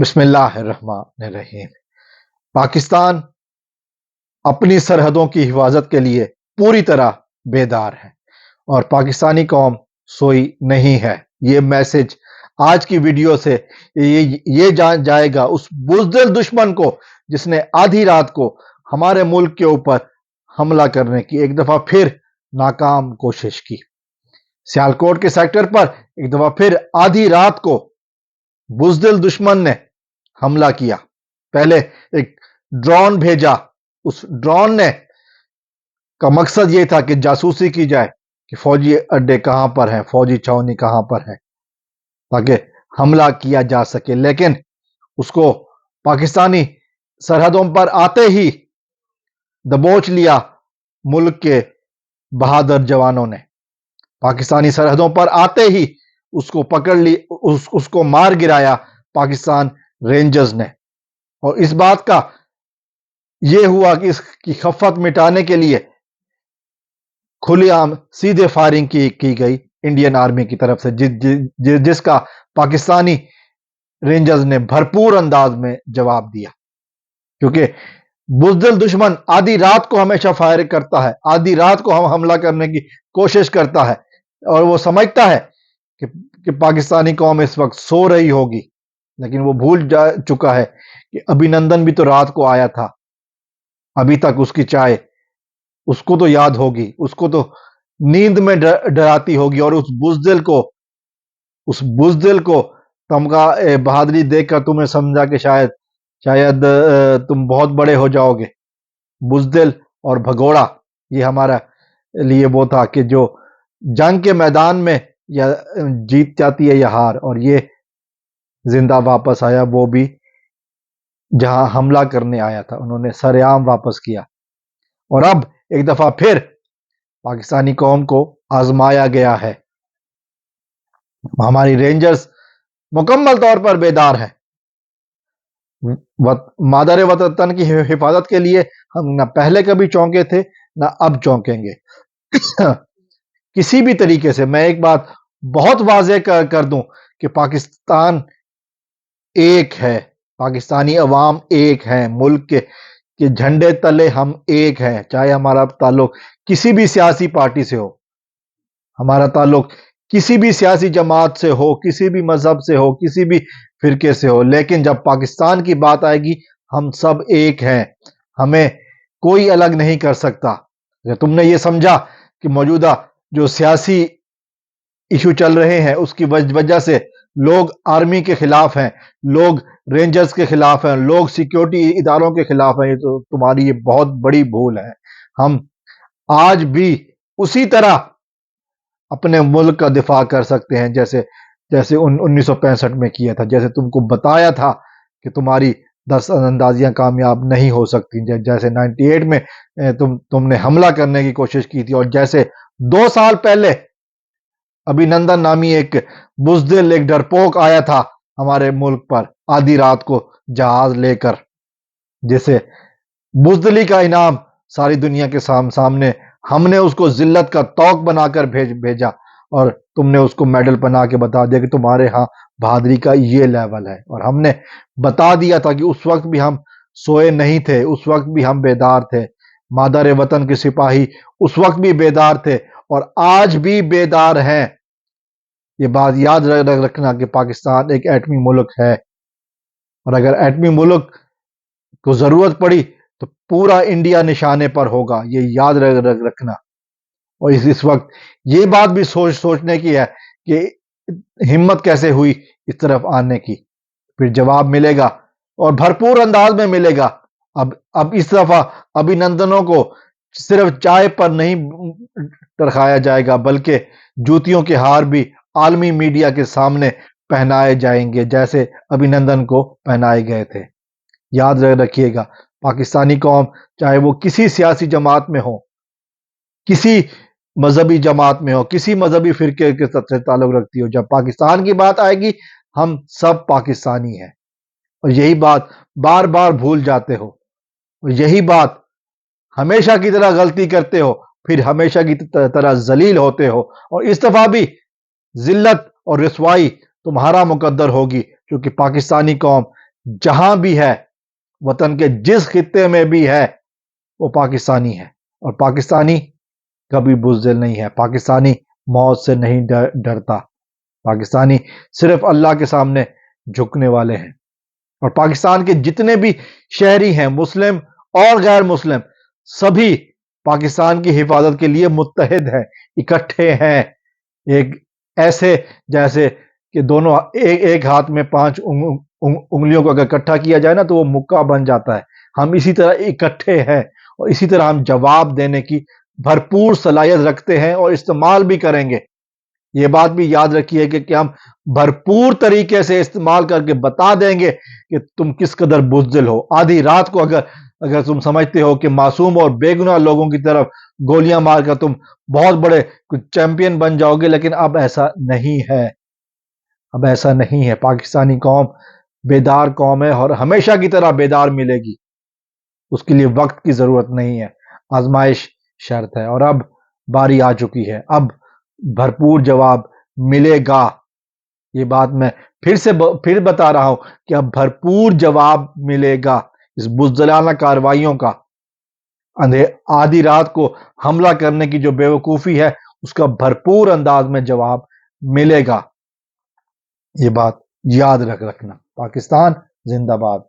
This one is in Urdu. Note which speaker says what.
Speaker 1: بسم اللہ الرحمن الرحیم۔ پاکستان اپنی سرحدوں کی حفاظت کے لیے پوری طرح بیدار ہے اور پاکستانی قوم سوئی نہیں ہے۔ یہ میسج آج کی ویڈیو سے یہ جان جائے گا اس بزدل دشمن کو جس نے آدھی رات کو ہمارے ملک کے اوپر حملہ کرنے کی ایک دفعہ پھر ناکام کوشش کی۔ سیالکوٹ کے سیکٹر پر ایک دفعہ پھر آدھی رات کو بزدل دشمن نے حملہ کیا۔ پہلے ایک ڈرون بھیجا، اس ڈرون نے کا مقصد یہ تھا کہ جاسوسی کی جائے کہ فوجی اڈے کہاں پر ہیں، فوجی چھاؤنی کہاں پر ہے، تاکہ حملہ کیا جا سکے۔ لیکن اس کو پاکستانی سرحدوں پر آتے ہی دبوچ لیا ملک کے بہادر جوانوں نے۔ پاکستانی سرحدوں پر آتے ہی اس کو پکڑ لی، اس کو مار گرایا پاکستان رینجرز نے۔ اور اس بات کا یہ ہوا کہ اس کی خفت مٹانے کے لیے کھلی عام سیدھے فائرنگ کی گئی انڈین آرمی کی طرف سے، جس کا پاکستانی رینجرز نے بھرپور انداز میں جواب دیا، کیونکہ بزدل دشمن آدھی رات کو ہمیشہ فائر کرتا ہے، آدھی رات کو حملہ کرنے کی کوشش کرتا ہے، اور وہ سمجھتا ہے کہ پاکستانی قوم اس وقت سو رہی ہوگی، لیکن وہ بھول جا چکا ہے کہ ابھینندن بھی تو رات کو آیا تھا، ابھی تک اس کی چائے اس کو تو یاد ہوگی، اس کو تو نیند میں ڈراتی ہوگی، اور اس بزدل کو تم کا بہادری دیکھ کر تمہیں سمجھا کہ شاید تم بہت بڑے ہو جاؤ گے۔ بزدل اور بھگوڑا یہ ہمارا لیے وہ تھا کہ جو جنگ کے میدان میں یا جیت جاتی ہے یا ہار، اور یہ زندہ واپس آیا، وہ بھی جہاں حملہ کرنے آیا تھا انہوں نے سرعام واپس کیا۔ اور اب ایک دفعہ پھر پاکستانی قوم کو آزمایا گیا ہے۔ ہماری رینجرز مکمل طور پر بیدار ہیں۔ مادر وطن کی حفاظت کے لیے ہم نہ پہلے کبھی چونکے تھے نہ اب چونکیں گے۔ کسی بھی طریقے سے میں ایک بات بہت واضح کر دوں کہ پاکستان ایک ہے، پاکستانی عوام ایک ہیں، ملک کے جھنڈے تلے ہم ایک ہیں، چاہے ہمارا تعلق کسی بھی سیاسی پارٹی سے ہو، ہمارا تعلق کسی بھی سیاسی جماعت سے ہو، کسی بھی مذہب سے ہو، کسی بھی فرقے سے ہو، لیکن جب پاکستان کی بات آئے گی ہم سب ایک ہیں، ہمیں کوئی الگ نہیں کر سکتا۔ اگر تم نے یہ سمجھا کہ موجودہ جو سیاسی ایشو چل رہے ہیں اس کی وجہ سے لوگ آرمی کے خلاف ہیں، لوگ رینجرز کے خلاف ہیں، لوگ سیکیورٹی اداروں کے خلاف ہیں، تو تمہاری یہ بہت بڑی بھول ہے۔ ہم آج بھی اسی طرح اپنے ملک کا دفاع کر سکتے ہیں جیسے 1965 میں کیا تھا، جیسے تم کو بتایا تھا کہ تمہاری 10 اندازیاں کامیاب نہیں ہو سکتی، جیسے 98 میں تم نے حملہ کرنے کی کوشش کی تھی، اور جیسے 2 سال پہلے ابھینندن نامی ایک بزدل، ایک ڈرپوک آیا تھا ہمارے ملک پر آدھی رات کو جہاز لے کر، جسے بزدلی کا انعام ساری دنیا کے سامنے ہم نے اس کو ذلت کا طوق بنا کر بھیجا، اور تم نے اس کو میڈل بنا کے بتا دیا کہ تمہارے ہاں بہادری کا یہ لیول ہے۔ اور ہم نے بتا دیا تھا کہ اس وقت بھی ہم سوئے نہیں تھے، اس وقت بھی ہم بیدار تھے، مادر وطن کے سپاہی اس وقت بھی بیدار تھے اور آج بھی بیدار ہیں۔ یہ بات یاد رکھنا کہ پاکستان ایک ایٹمی ملک ہے، اور اگر ایٹمی ملک کو ضرورت پڑی تو پورا انڈیا نشانے پر ہوگا، یہ یاد رکھنا۔ اور اس وقت یہ بات بھی سوچنے کی ہے کہ ہمت کیسے ہوئی اس طرف آنے کی، پھر جواب ملے گا اور بھرپور انداز میں ملے گا۔ اب اس دفعہ ابھینندنوں کو صرف چائے پر نہیں ٹرکایا جائے گا، بلکہ جوتیوں کے ہار بھی عالمی میڈیا کے سامنے پہنائے جائیں گے جیسے ابھینندن کو پہنائے گئے تھے۔ یاد رکھیے گا، پاکستانی قوم چاہے وہ کسی سیاسی جماعت میں ہو، کسی مذہبی جماعت میں ہو، کسی مذہبی فرقے کے ساتھ تعلق رکھتی ہو، جب پاکستان کی بات آئے گی ہم سب پاکستانی ہیں، اور یہی بات بار بار بھول جاتے ہو، اور یہی بات ہمیشہ کی طرح غلطی کرتے ہو، پھر ہمیشہ کی طرح ذلیل ہوتے ہو، اور اس دفعہ بھی ذلت اور رسوائی تمہارا مقدر ہوگی، کیونکہ پاکستانی قوم جہاں بھی ہے، وطن کے جس خطے میں بھی ہے، وہ پاکستانی ہے، اور پاکستانی کبھی بزدل نہیں ہے، پاکستانی موت سے نہیں ڈرتا، پاکستانی صرف اللہ کے سامنے جھکنے والے ہیں۔ اور پاکستان کے جتنے بھی شہری ہیں، مسلم اور غیر مسلم، سبھی پاکستان کی حفاظت کے لیے متحد ہیں، اکٹھے ہیں، ایک ایسے جیسے کہ دونوں ایک ہاتھ میں 5 انگلیوں کو اگر اکٹھا کیا جائے نا تو وہ مکہ بن جاتا ہے۔ ہم اسی طرح اکٹھے ہیں، اور اسی طرح ہم جواب دینے کی بھرپور صلاحیت رکھتے ہیں اور استعمال بھی کریں گے۔ یہ بات بھی یاد رکھیے کہ ہم بھرپور طریقے سے استعمال کر کے بتا دیں گے کہ تم کس قدر بزدل ہو۔ آدھی رات کو اگر تم سمجھتے ہو کہ معصوم اور بے گناہ لوگوں کی طرف گولیاں مار کر تم بہت بڑے چیمپئن بن جاؤ گے، لیکن اب ایسا نہیں ہے، اب ایسا نہیں ہے۔ پاکستانی قوم بیدار قوم ہے، اور ہمیشہ کی طرح بیدار ملے گی۔ اس کے لیے وقت کی ضرورت نہیں ہے، آزمائش شرط ہے، اور اب باری آ چکی ہے، اب بھرپور جواب ملے گا۔ یہ بات میں پھر بتا رہا ہوں کہ اب بھرپور جواب ملے گا اس بزدلانہ کارروائیوں کا۔ آدھی رات کو حملہ کرنے کی جو بیوقوفی ہے، اس کا بھرپور انداز میں جواب ملے گا۔ یہ بات یاد رکھنا۔ پاکستان زندہ باد۔